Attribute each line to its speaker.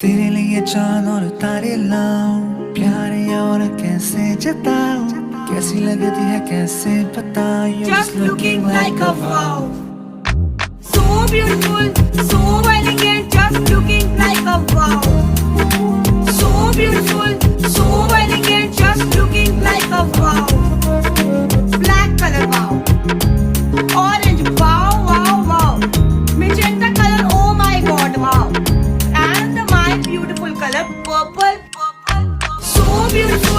Speaker 1: तेरे लिए चांद और तारे लाऊं, प्यारे और कैसे जताऊं, कैसी लगती है कैसे बताऊं, you're
Speaker 2: Just looking like a wow. So beautiful, so elegant, just looking like a wow. So beautiful, so elegant, just looking like a wow. Black color, wow. Orange, wow, wow, wow. Magenta color, oh my god, wow. And my beautiful color, purple, purple, purple. So beautiful.